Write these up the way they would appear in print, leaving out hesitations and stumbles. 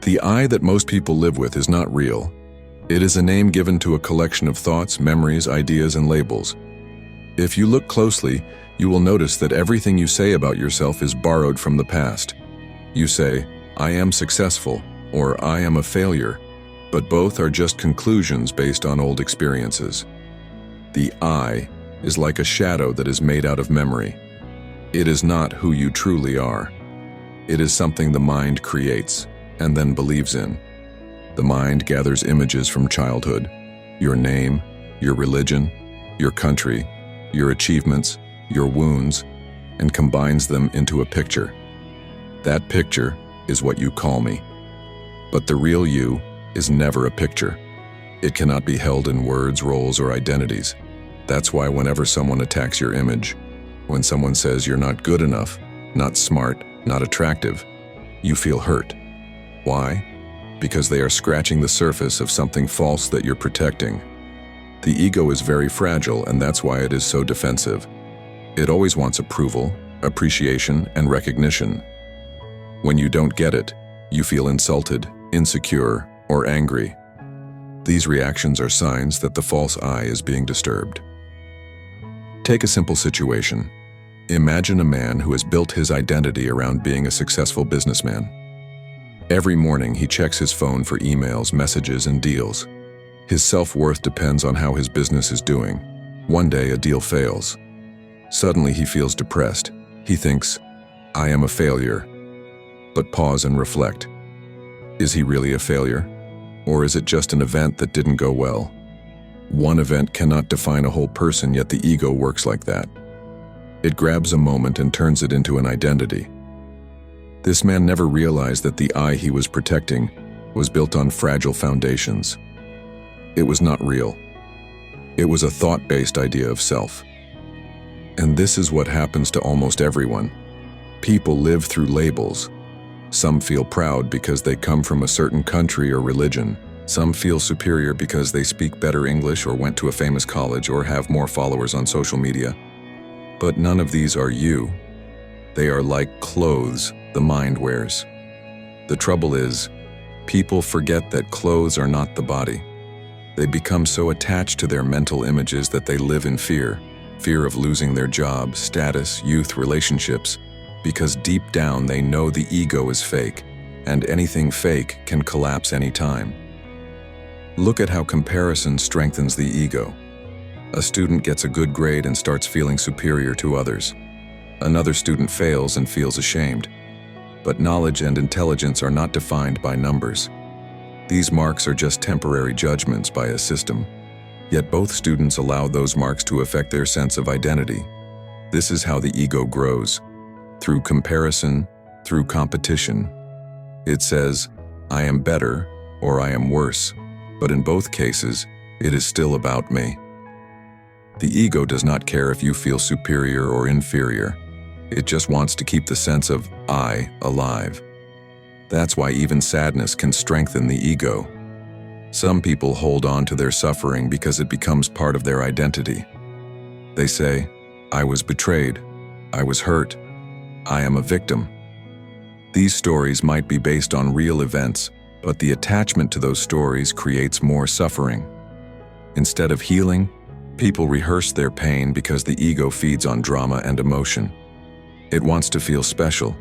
The I that most people live with is not real. It is a name given to a collection of thoughts, memories, ideas, and labels. If you look closely, you will notice that everything you say about yourself is borrowed from the past. You say, "I am successful," or "I am a failure," but both are just conclusions based on old experiences. The I is like a shadow that is made out of memory. It is not who you truly are. It is something the mind creates and then believes in. The mind gathers images from childhood, your name, your religion, your country, your achievements, your wounds, and combines them into a picture. That picture is what you call me. But the real you is never a picture. It cannot be held in words, roles, or identities. That's why whenever someone attacks your image, when someone says you're not good enough, not smart, not attractive, you feel hurt. Why? Because they are scratching the surface of something false that you're protecting. The ego is very fragile, and that's why it is so defensive. It always wants approval, appreciation, and recognition. When you don't get it, you feel insulted, insecure, or angry. These reactions are signs that the false I is being disturbed. Take a simple situation. Imagine a man who has built his identity around being a successful businessman. Every morning he checks his phone for emails, messages, and deals. His self-worth depends on how his business is doing. One day a deal fails. Suddenly he feels depressed. He thinks, "I am a failure." But pause and reflect. Is he really a failure? Or is it just an event that didn't go well? One event cannot define a whole person, yet the ego works like that. It grabs a moment and turns it into an identity. This man never realized that the I he was protecting was built on fragile foundations. It was not real. It was a thought-based idea of self. And this is what happens to almost everyone. People live through labels. Some feel proud because they come from a certain country or religion. Some feel superior because they speak better English or went to a famous college or have more followers on social media. But none of these are you. They are like clothes the mind wears. The trouble is, people forget that clothes are not the body. They become so attached to their mental images that they live in fear. Fear of losing their job, status, youth, relationships, because deep down they know the ego is fake, and anything fake can collapse anytime. Look at how comparison strengthens the ego. A student gets a good grade and starts feeling superior to others. Another student fails and feels ashamed. But knowledge and intelligence are not defined by numbers. These marks are just temporary judgments by a system. Yet both students allow those marks to affect their sense of identity. This is how the ego grows. Through comparison, through competition. It says, "I am better," or "I am worse," but in both cases, it is still about me. The ego does not care if you feel superior or inferior. It just wants to keep the sense of I alive. That's why even sadness can strengthen the ego. Some people hold on to their suffering because it becomes part of their identity. They say, "I was betrayed. I was hurt. I am a victim." These stories might be based on real events, but the attachment to those stories creates more suffering. Instead of healing, people rehearse their pain because the ego feeds on drama and emotion. It wants to feel special,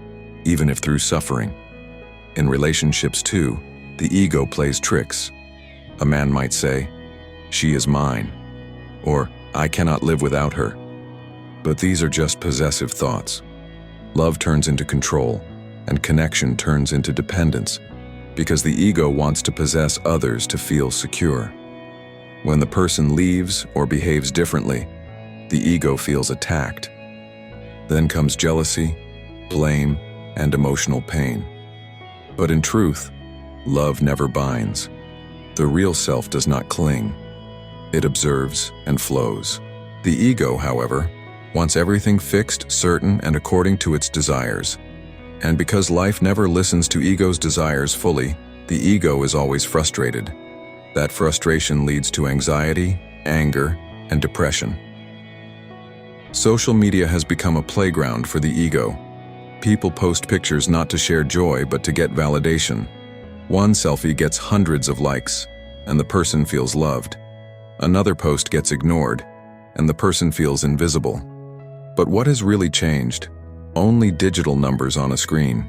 even if through suffering. In relationships too, the ego plays tricks. A man might say, "She is mine," or "I cannot live without her." But these are just possessive thoughts. Love turns into control, and connection turns into dependence, because the ego wants to possess others to feel secure. When the person leaves or behaves differently, the ego feels attacked. Then comes jealousy, blame, and emotional pain. But in truth, love never binds. The real self does not cling. It observes and flows. The ego, however, wants everything fixed, certain, and according to its desires. And because life never listens to ego's desires fully, the ego is always frustrated. That frustration leads to anxiety, anger, and depression. Social media has become a playground for the ego. People post pictures not to share joy but to get validation. One selfie gets hundreds of likes, and the person feels loved. Another post gets ignored, and the person feels invisible. But what has really changed? Only digital numbers on a screen.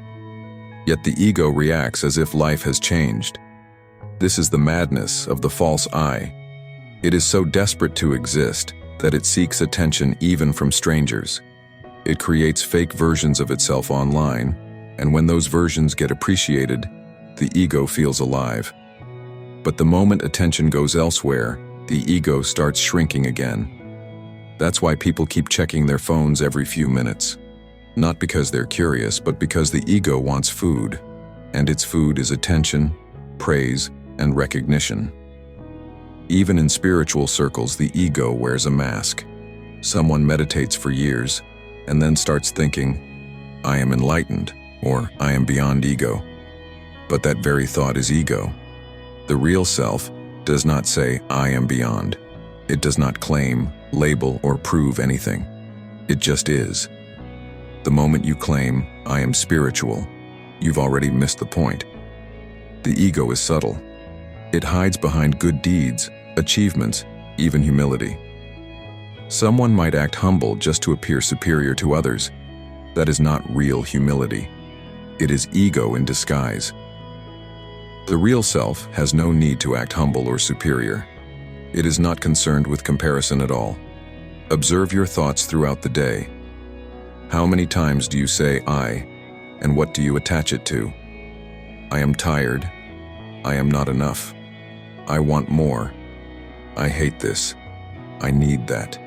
Yet the ego reacts as if life has changed. This is the madness of the false I. It is so desperate to exist that it seeks attention even from strangers. It creates fake versions of itself online, and when those versions get appreciated, the ego feels alive. But the moment attention goes elsewhere, the ego starts shrinking again. That's why people keep checking their phones every few minutes. Not because they're curious, but because the ego wants food, and its food is attention, praise, and recognition. Even in spiritual circles, the ego wears a mask. Someone meditates for years, and then starts thinking, I am enlightened, or I am beyond ego. But that very thought is ego. The real self does not say, I am beyond. It does not claim, label, or prove anything. It just is. The moment you claim, I am spiritual, you've already missed the point. The ego is subtle. It hides behind good deeds, achievements, even humility. Someone might act humble just to appear superior to others. That is not real humility. It is ego in disguise. The real self has no need to act humble or superior. It is not concerned with comparison at all. Observe your thoughts throughout the day. How many times do you say I, and what do you attach it to? I am tired. I am not enough. I want more. I hate this. I need that.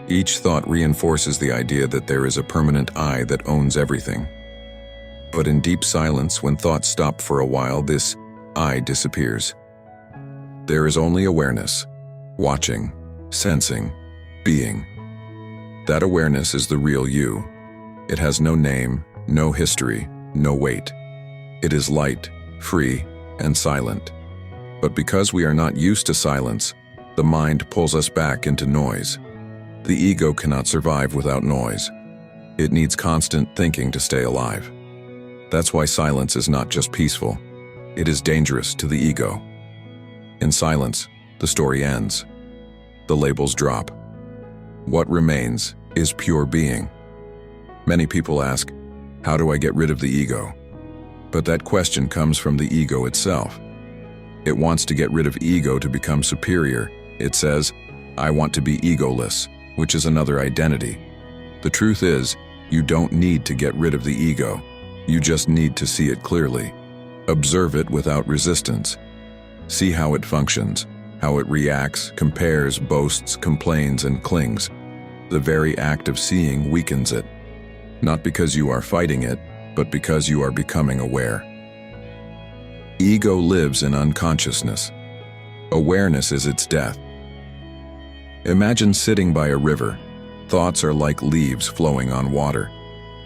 Each thought reinforces the idea that there is a permanent I that owns everything. But in deep silence, when thoughts stop for a while, this I disappears. There is only awareness, watching, sensing, being. That awareness is the real you. It has no name, no history, no weight. It is light, free, and silent. But because we are not used to silence, the mind pulls us back into noise. The ego cannot survive without noise. It needs constant thinking to stay alive. That's why silence is not just peaceful. It is dangerous to the ego. In silence, the story ends. The labels drop. What remains is pure being. Many people ask, how do I get rid of the ego? But that question comes from the ego itself. It wants to get rid of ego to become superior. It says, I want to be egoless, which is another identity. The truth is, you don't need to get rid of the ego. You just need to see it clearly. Observe it without resistance. See how it functions, how it reacts, compares, boasts, complains, and clings. The very act of seeing weakens it. Not because you are fighting it, but because you are becoming aware. Ego lives in unconsciousness. Awareness is its death. Imagine sitting by a river. Thoughts are like leaves flowing on water.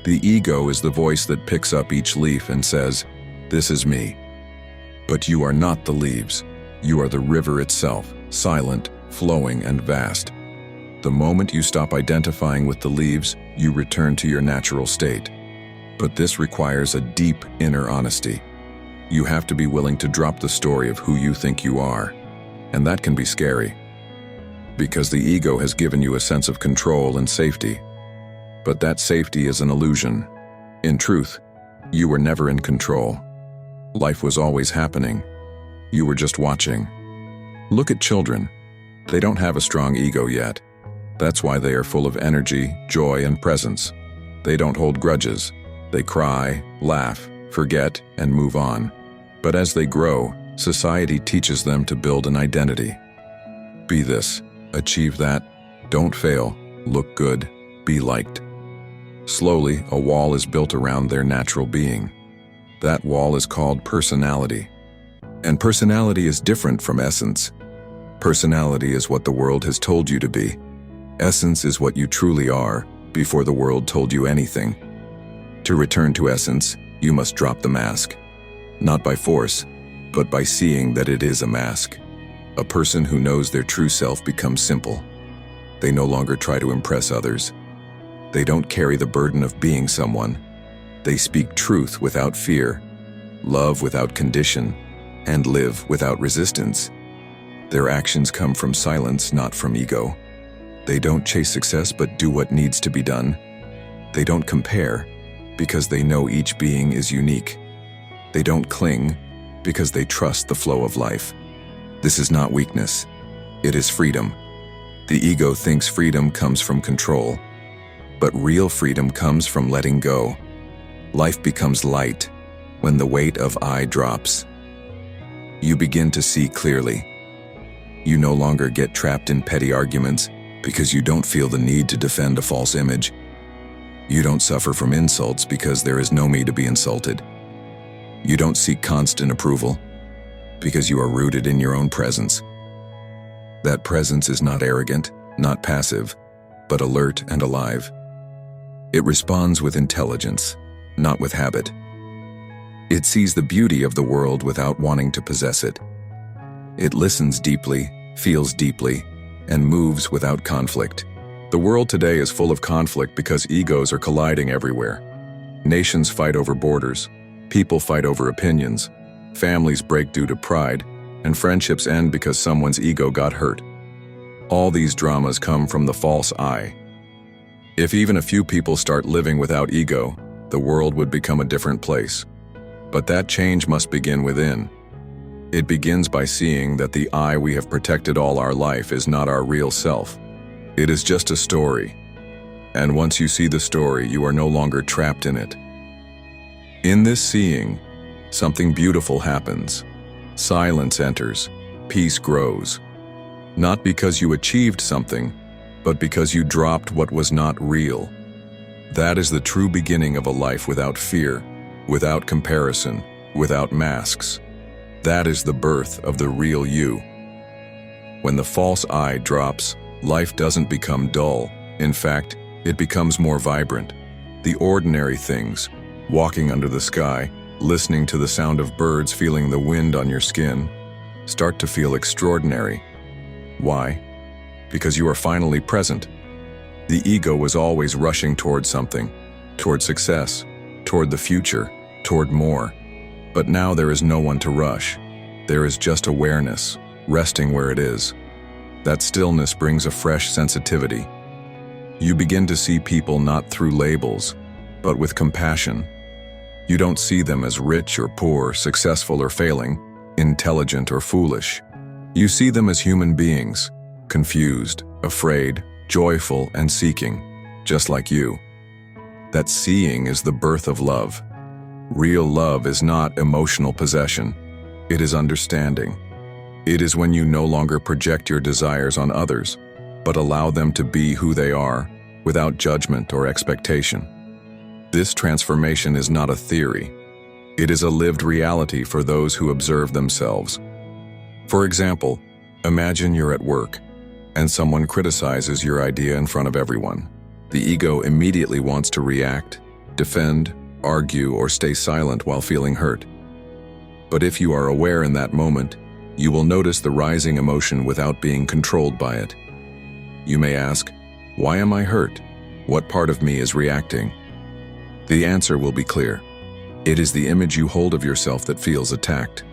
The ego is the voice that picks up each leaf and says, this is me. But you are not the leaves. You are the river itself, silent, flowing, and vast. The moment you stop identifying with the leaves, you return to your natural state. But this requires a deep inner honesty. You have to be willing to drop the story of who you think you are. And that can be scary. Because the ego has given you a sense of control and safety. But that safety is an illusion. In truth, you were never in control. Life was always happening. You were just watching. Look at children. They don't have a strong ego yet. That's why they are full of energy, joy, and presence. They don't hold grudges. They cry, laugh, forget, and move on. But as they grow, society teaches them to build an identity. Be this, achieve that, don't fail, look good, be liked. Slowly, a wall is built around their natural being. That wall is called personality. And personality is different from essence. Personality is what the world has told you to be. Essence is what you truly are, before the world told you anything. To return to essence, you must drop the mask. Not by force, but by seeing that it is a mask. A person who knows their true self becomes simple. They no longer try to impress others. They don't carry the burden of being someone. They speak truth without fear. love without condition, and live without resistance. Their actions come from silence, not from ego. They don't chase success but do what needs to be done. They don't compare because they know each being is unique. They don't cling because they trust the flow of life. This is not weakness. It is freedom. The ego thinks freedom comes from control, but real freedom comes from letting go. Life becomes light when the weight of I drops. You begin to see clearly. You no longer get trapped in petty arguments because you don't feel the need to defend a false image. You don't suffer from insults because there is no me to be insulted. You don't seek constant approval because you are rooted in your own presence. That presence is not arrogant, not passive, but alert and alive. It responds with intelligence, not with habit. It sees the beauty of the world without wanting to possess it. It listens deeply, feels deeply, and moves without conflict. The world today is full of conflict because egos are colliding everywhere. Nations fight over borders, people fight over opinions, families break due to pride, and friendships end because someone's ego got hurt. All these dramas come from the false I. If even a few people start living without ego, the world would become a different place. But that change must begin within. It begins by seeing that the I we have protected all our life is not our real self. It is just a story. And once you see the story, you are no longer trapped in it. In this seeing, something beautiful happens. Silence enters, peace grows. Not because you achieved something, but because you dropped what was not real. That is the true beginning of a life without fear, without comparison, without masks. That is the birth of the real you. When the false I drops, life doesn't become dull. In fact, it becomes more vibrant. The ordinary things, walking under the sky, listening to the sound of birds, feeling the wind on your skin, start to feel extraordinary. Why? Because you are finally present. The ego was always rushing toward something, toward success, toward the future, toward more. But now there is no one to rush. There is just awareness, resting where it is. That stillness brings a fresh sensitivity. You begin to see people not through labels, but with compassion. You don't see them as rich or poor, successful or failing, intelligent or foolish. You see them as human beings, confused, afraid, joyful, and seeking, just like you. That seeing is the birth of love. Real love is not emotional possession. It is understanding. It is when you no longer project your desires on others, but allow them to be who they are, without judgment or expectation. This transformation is not a theory. It is a lived reality for those who observe themselves. For example, imagine you're at work, and someone criticizes your idea in front of everyone. The ego immediately wants to react, defend, argue, or stay silent while feeling hurt. But if you are aware in that moment, you will notice the rising emotion without being controlled by it. You may ask, why am I hurt? What part of me is reacting? The answer will be clear. It is the image you hold of yourself that feels attacked.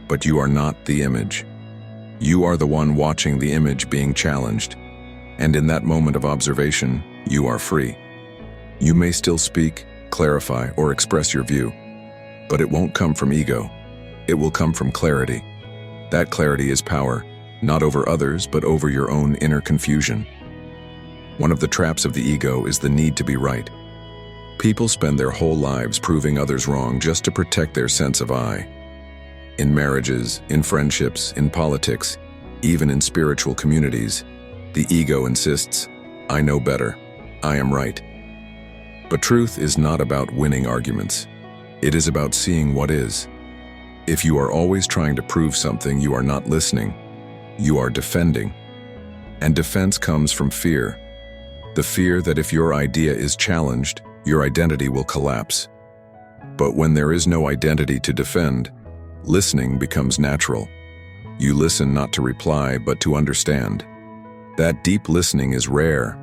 But you are not the image. You are the one watching the image being challenged. And in that moment of observation, you are free. You may still speak, clarify, or express your view, but it won't come from ego. It will come from clarity. That clarity is power, not over others, but over your own inner confusion. One of the traps of the ego is the need to be right. People spend their whole lives proving others wrong just to protect their sense of I. In marriages, in friendships, in politics, even in spiritual communities, the ego insists, I know better, I am right. But truth is not about winning arguments. It is about seeing what is. If you are always trying to prove something, you are not listening. You are defending. And defense comes from fear. The fear that if your idea is challenged, your identity will collapse. But when there is no identity to defend, listening becomes natural. You listen not to reply, but to understand. That deep listening is rare.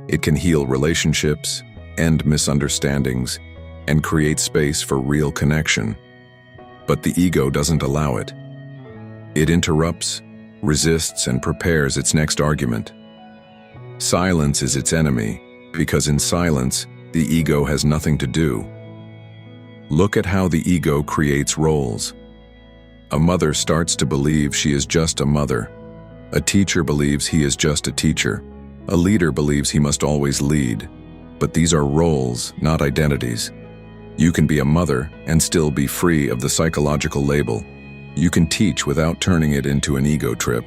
It can heal relationships, end misunderstandings, and create space for real connection. But the ego doesn't allow it. It interrupts, resists, and prepares its next argument. Silence is its enemy, because in silence, the ego has nothing to do. Look at how the ego creates roles. A mother starts to believe she is just a mother. A teacher believes he is just a teacher. A leader believes he must always lead. But these are roles, not identities. You can be a mother and still be free of the psychological label. You can teach without turning it into an ego trip.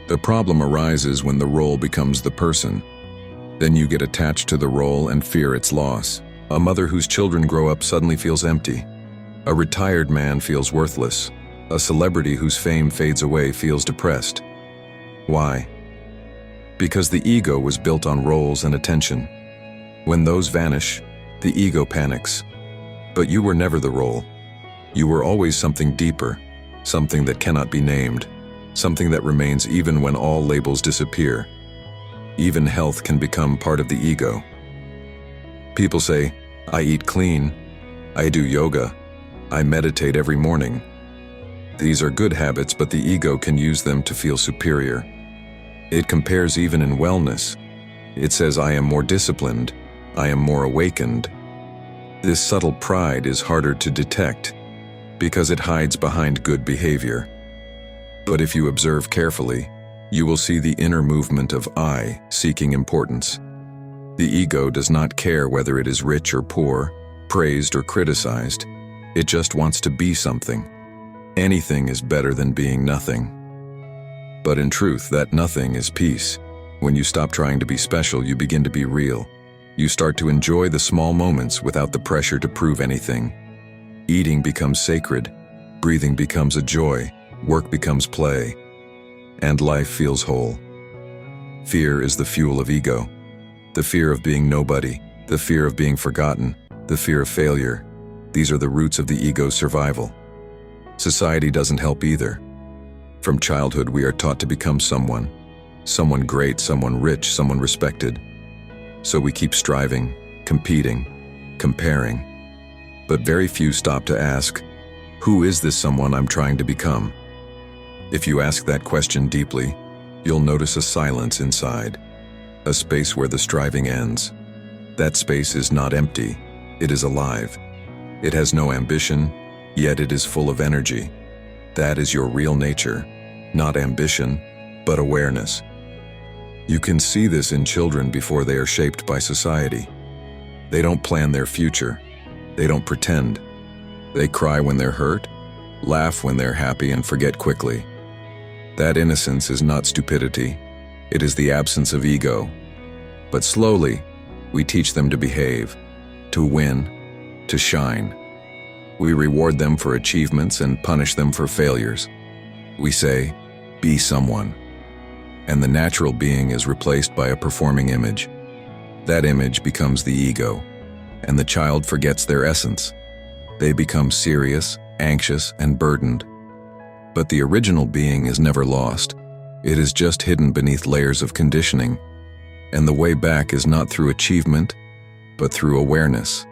The problem arises when the role becomes the person. Then you get attached to the role and fear its loss. A mother whose children grow up suddenly feels empty. A retired man feels worthless. A celebrity whose fame fades away feels depressed. Why? Because the ego was built on roles and attention. When those vanish, the ego panics. But you were never the role. You were always something deeper, something that cannot be named, something that remains even when all labels disappear. Even health can become part of the ego. People say, I eat clean, I do yoga, I meditate every morning. These are good habits, but the ego can use them to feel superior. It compares even in wellness. It says, I am more disciplined, I am more awakened. This subtle pride is harder to detect because it hides behind good behavior. But if you observe carefully, you will see the inner movement of I seeking importance. The ego does not care whether it is rich or poor, praised or criticized. It just wants to be something. Anything is better than being nothing. But in truth, that nothing is peace. When you stop trying to be special, you begin to be real. You start to enjoy the small moments without the pressure to prove anything. Eating becomes sacred, breathing becomes a joy, work becomes play, and life feels whole. Fear is the fuel of ego. The fear of being nobody, the fear of being forgotten, the fear of failure. These are the roots of the ego's survival. Society doesn't help either. From childhood, we are taught to become someone great, someone rich, someone respected. So we keep striving, competing, comparing. But very few stop to ask, who is this someone I'm trying to become? If you ask that question deeply, you'll notice a silence inside, a space where the striving ends. That space is not empty, it is alive. It has no ambition, yet it is full of energy. That is your real nature, not ambition, but awareness. You can see this in children before they are shaped by society. They don't plan their future. They don't pretend. They cry when they're hurt, laugh when they're happy, and forget quickly. That innocence is not stupidity. It is the absence of ego. But slowly, we teach them to behave, to win, to shine. We reward them for achievements and punish them for failures. We say, be someone. And the natural being is replaced by a performing image. That image becomes the ego, and the child forgets their essence. They become serious, anxious, and burdened. But the original being is never lost. It is just hidden beneath layers of conditioning. And the way back is not through achievement, but through awareness.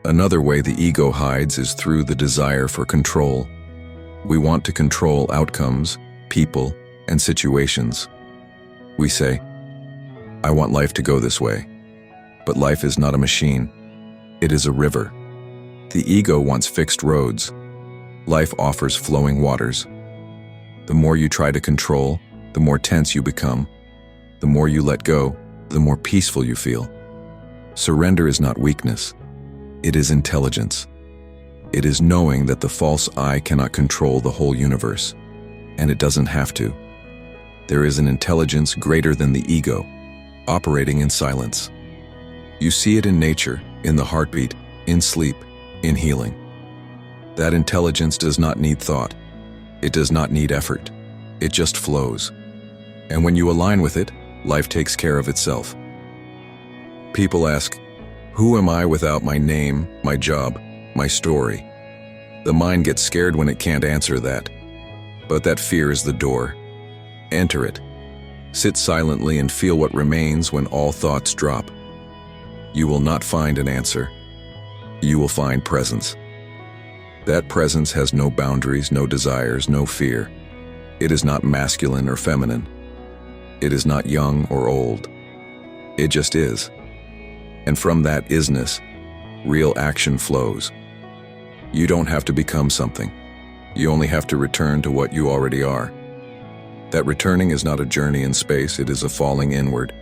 Another way the ego hides is through the desire for control. We want to control outcomes, people, and situations. We say, I want life to go this way. But life is not a machine. It is a river. The ego wants fixed roads. Life offers flowing waters. The more you try to control, the more tense you become. The more you let go, the more peaceful you feel. Surrender is not weakness. It is intelligence. It is knowing that the false I cannot control the whole universe, and it doesn't have to. There is an intelligence greater than the ego, operating in silence. You see it in nature, in the heartbeat, in sleep, in healing. That intelligence does not need thought. It does not need effort. It just flows. And when you align with it, life takes care of itself. People ask, who am I without my name, my job, my story? The mind gets scared when it can't answer that. But that fear is the door. Enter it. Sit silently and feel what remains when all thoughts drop. You will not find an answer. You will find presence. That presence has no boundaries, no desires, no fear. It is not masculine or feminine. It is not young or old. It just is. And from that isness, real action flows. You don't have to become something. You only have to return to what you already are. That returning is not a journey in space, it is a falling inward.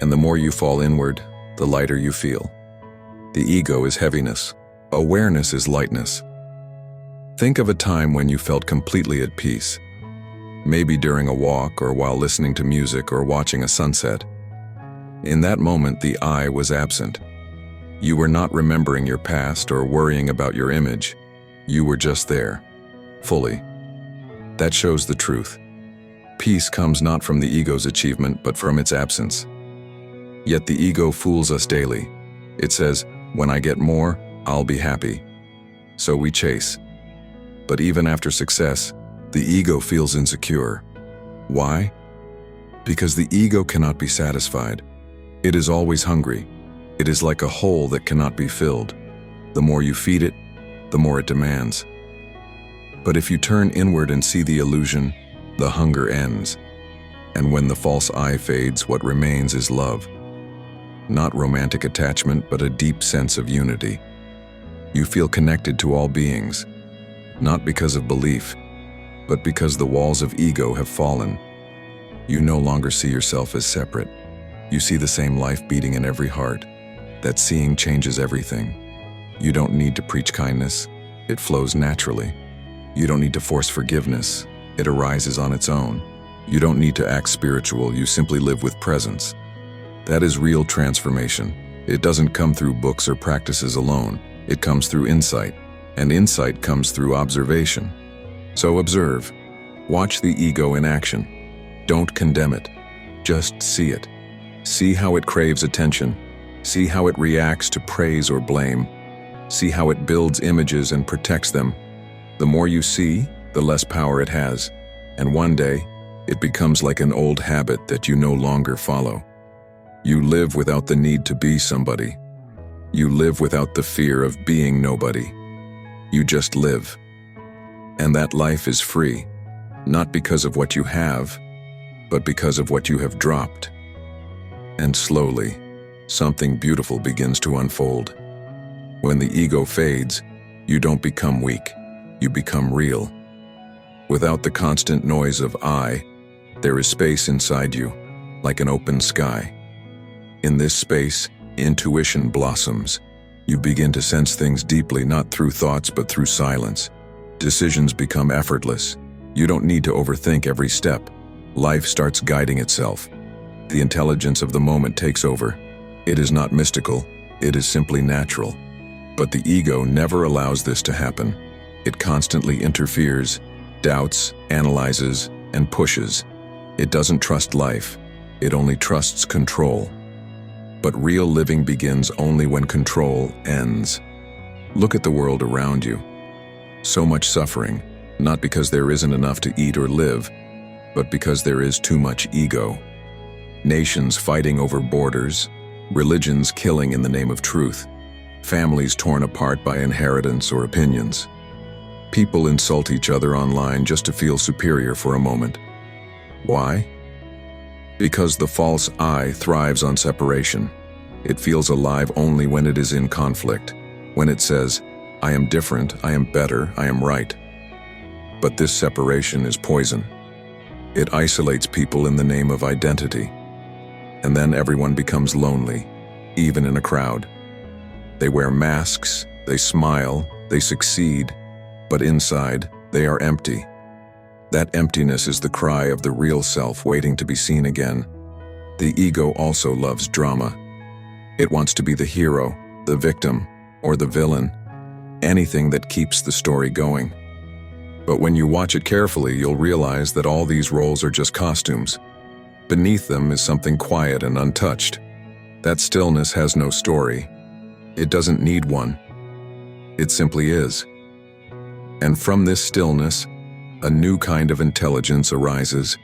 And the more you fall inward, the lighter you feel. The ego is heaviness. Awareness is lightness. Think of a time when you felt completely at peace. Maybe during a walk or while listening to music or watching a sunset. In that moment, the I was absent. You were not remembering your past or worrying about your image. You were just there, fully. That shows the truth. Peace comes not from the ego's achievement, but from its absence. Yet the ego fools us daily. It says, when I get more, I'll be happy. So we chase. But even after success, the ego feels insecure. Why? Because the ego cannot be satisfied. It is always hungry. It is like a hole that cannot be filled. The more you feed it, the more it demands. But if you turn inward and see the illusion, the hunger ends. And when the false I fades, what remains is love. Not romantic attachment, but a deep sense of unity. You feel connected to all beings, not because of belief, but because the walls of ego have fallen. You no longer see yourself as separate. You see the same life beating in every heart. That seeing changes everything. You don't need to preach kindness. It flows naturally. You don't need to force forgiveness. It arises on its own. You don't need to act spiritual. You simply live with presence. That is real transformation. It doesn't come through books or practices alone. It comes through insight. And insight comes through observation. So observe. Watch the ego in action. Don't condemn it. Just see it. See how it craves attention. See how it reacts to praise or blame. See how it builds images and protects them. The more you see, the less power it has. And one day, it becomes like an old habit that you no longer follow. You live without the need to be somebody. You live without the fear of being nobody. You just live. And that life is free, not because of what you have, but because of what you have dropped. And slowly, something beautiful begins to unfold. When the ego fades, you don't become weak, you become real. Without the constant noise of I, there is space inside you, like an open sky. In this space, intuition blossoms. You begin to sense things deeply, not through thoughts but through silence. Decisions become effortless. You don't need to overthink every step. Life starts guiding itself. The intelligence of the moment takes over. It is not mystical, it is simply natural. But the ego never allows this to happen. It constantly interferes, doubts, analyzes, and pushes. It doesn't trust life. It only trusts control. But real living begins only when control ends. Look at the world around you. So much suffering, not because there isn't enough to eat or live, but because there is too much ego. Nations fighting over borders, religions killing in the name of truth, families torn apart by inheritance or opinions. People insult each other online just to feel superior for a moment. Why? Because the false I thrives on separation. It feels alive only when it is in conflict, when it says, I am different, I am better, I am right. But this separation is poison. It isolates people in the name of identity. And then everyone becomes lonely, even in a crowd. They wear masks, they smile, they succeed, but inside, they are empty. That emptiness is the cry of the real self waiting to be seen again. The ego also loves drama. It wants to be the hero, the victim, or the villain, anything that keeps the story going. But when you watch it carefully, you'll realize that all these roles are just costumes. Beneath them is something quiet and untouched. That stillness has no story. It doesn't need one. It simply is. And from this stillness, a new kind of intelligence arises.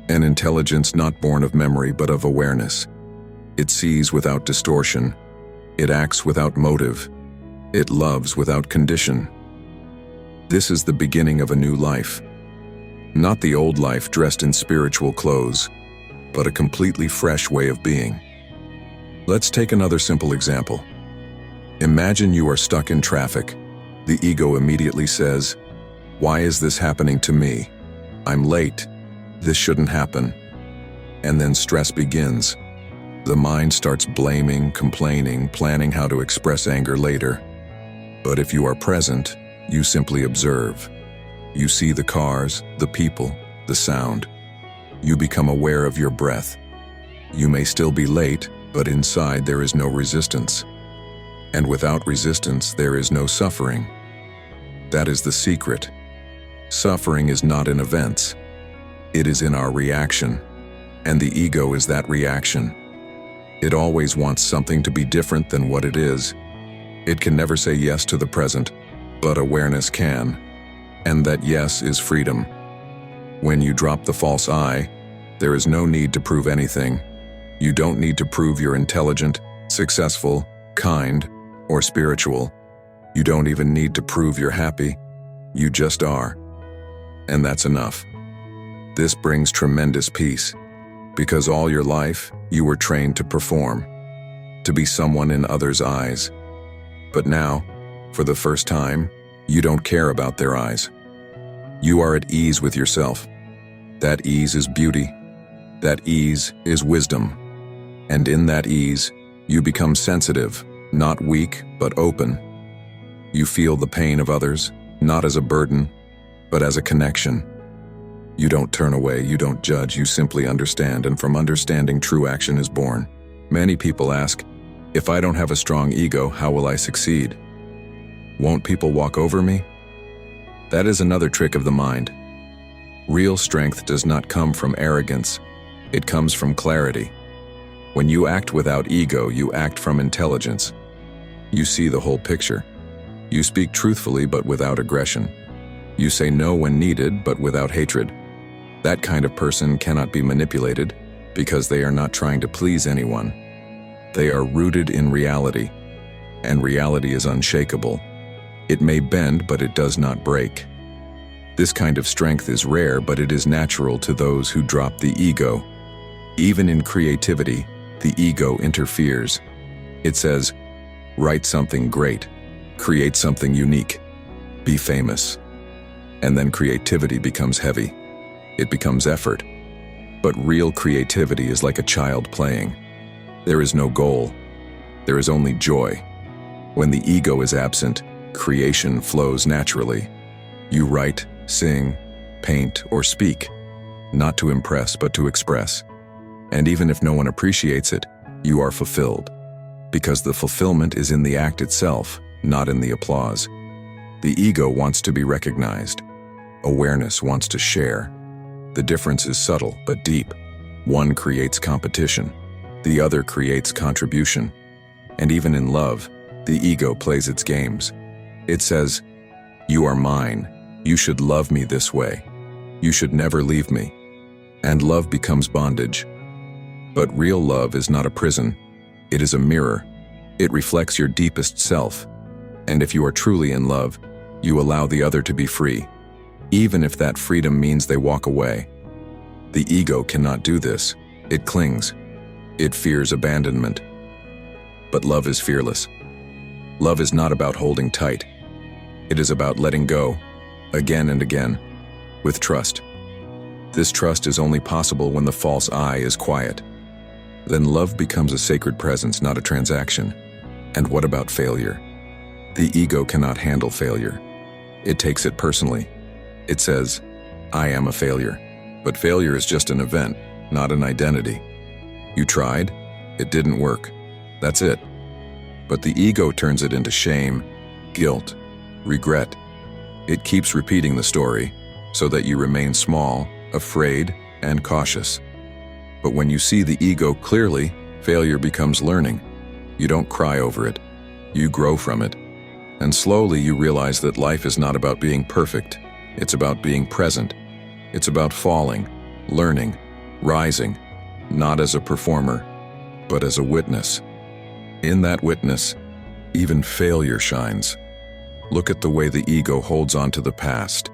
An intelligence not born of memory but of awareness. It sees without distortion. It acts without motive. It loves without condition. This is the beginning of a new life. Not the old life dressed in spiritual clothes, but a completely fresh way of being. Let's take another simple example. Imagine you are stuck in traffic. The ego immediately says, "Why is this happening to me? I'm late. This shouldn't happen." And then stress begins. The mind starts blaming, complaining, planning how to express anger later. But if you are present, you simply observe. You see the cars, the people, the sound. You become aware of your breath. You may still be late, but inside there is no resistance. And without resistance, there is no suffering. That is the secret. Suffering is not in events. It is in our reaction. And the ego is that reaction. It always wants something to be different than what it is. It can never say yes to the present, but awareness can. And that yes is freedom. When you drop the false I, there is no need to prove anything. You don't need to prove you're intelligent, successful, kind, or spiritual. You don't even need to prove you're happy. You just are. And that's enough. This brings tremendous peace, because all your life, you were trained to perform, to be someone in others' eyes. But now, for the first time, you don't care about their eyes. You are at ease with yourself. That ease is beauty. That ease is wisdom. And in that ease, you become sensitive, not weak, but open. You feel the pain of others, not as a burden, but as a connection. You don't turn away, you don't judge, you simply understand, and from understanding, true action is born. Many people ask, if I don't have a strong ego, how will I succeed? Won't people walk over me? That is another trick of the mind. Real strength does not come from arrogance. It comes from clarity. When you act without ego, you act from intelligence. You see the whole picture. You speak truthfully but without aggression. You say no when needed but without hatred. That kind of person cannot be manipulated because they are not trying to please anyone. They are rooted in reality, and reality is unshakable. It may bend, but it does not break. This kind of strength is rare, but it is natural to those who drop the ego. Even in creativity, the ego interferes. It says, write something great, create something unique, be famous. And then creativity becomes heavy. It becomes effort. But real creativity is like a child playing. There is no goal. There is only joy. When the ego is absent, creation flows naturally. You write, sing, paint, or speak, not to impress but to express. And even if no one appreciates it, you are fulfilled. Because the fulfillment is in the act itself, not in the applause. The ego wants to be recognized. Awareness wants to share. The difference is subtle but deep. One creates competition. The other creates contribution. And even in love, the ego plays its games. It says, you are mine. You should love me this way. You should never leave me. And love becomes bondage. But real love is not a prison. It is a mirror. It reflects your deepest self. And if you are truly in love, you allow the other to be free, even if that freedom means they walk away. The ego cannot do this. It clings. It fears abandonment. But love is fearless. Love is not about holding tight. It is about letting go, again and again, with trust. This trust is only possible when the false I is quiet. Then love becomes a sacred presence, not a transaction. And what about failure? The ego cannot handle failure. It takes it personally. It says, I am a failure. But failure is just an event, not an identity. You tried, it didn't work. That's it. But the ego turns it into shame, guilt, regret. It keeps repeating the story so that you remain small, afraid, and cautious. But when you see the ego clearly, failure becomes learning. You don't cry over it. You grow from it. And slowly you realize that life is not about being perfect. It's about being present. It's about falling, learning, rising, not as a performer, but as a witness. In that witness, even failure shines. Look at the way the ego holds on to the past.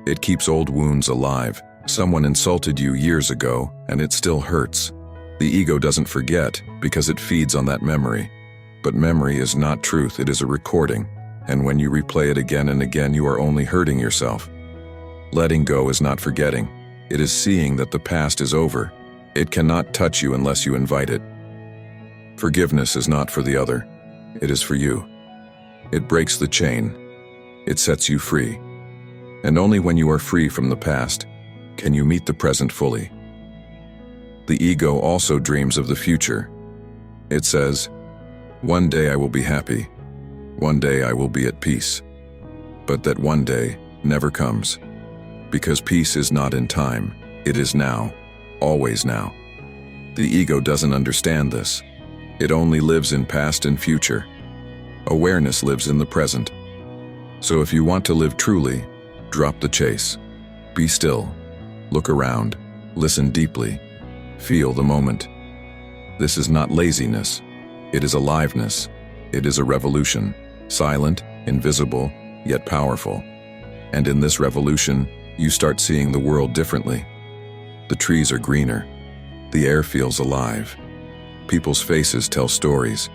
It keeps old wounds alive. Someone insulted you years ago, and it still hurts. The ego doesn't forget because it feeds on that memory. But memory is not truth, it is a recording. And when you replay it again and again, you are only hurting yourself. Letting go is not forgetting. It is seeing that the past is over. It cannot touch you unless you invite it. Forgiveness is not for the other. It is for you. It breaks the chain. It sets you free. And only when you are free from the past can you meet the present fully. The ego also dreams of the future. It says, "One day I will be happy. One day I will be at peace." But that one day never comes. Because peace is not in time, it is now, always now. The ego doesn't understand this. It only lives in past and future. Awareness lives in the present. So if you want to live truly, drop the chase. Be still. Look around. Listen deeply. Feel the moment. This is not laziness. It is aliveness. It is a revolution. Silent, invisible, yet powerful. And in this revolution, you start seeing the world differently. The trees are greener. The air feels alive. People's faces tell stories.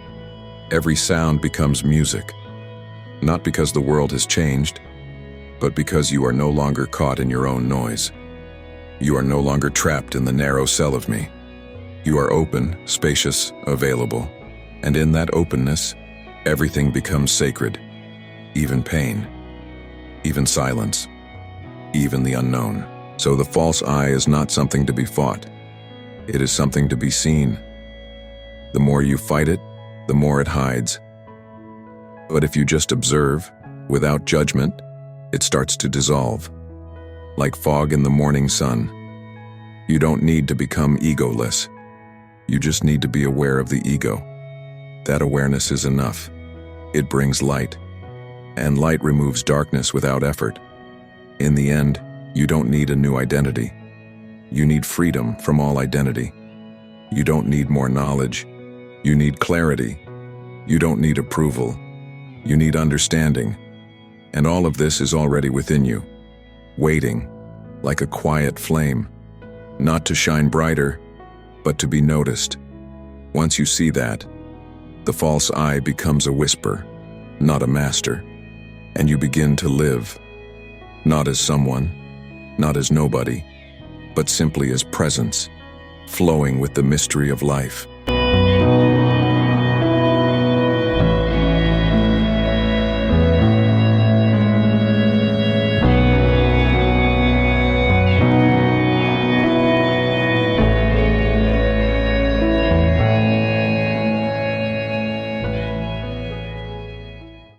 Every sound becomes music. Not because the world has changed, but because you are no longer caught in your own noise. You are no longer trapped in the narrow cell of me. You are open, spacious, available. And in that openness, everything becomes sacred. Even pain. Even silence. Even the unknown. So the false I is not something to be fought. It is something to be seen. The more you fight it, the more it hides. But if you just observe, without judgment, it starts to dissolve. Like fog in the morning sun. You don't need to become egoless. You just need to be aware of the ego. That awareness is enough. It brings light. And light removes darkness without effort. In the end, you don't need a new identity. You need freedom from all identity. You don't need more knowledge. You need clarity. You don't need approval. You need understanding. And all of this is already within you, waiting, like a quiet flame, not to shine brighter, but to be noticed. Once you see that, the false I becomes a whisper, not a master, and you begin to live, not as someone, not as nobody, but simply as presence, flowing with the mystery of life.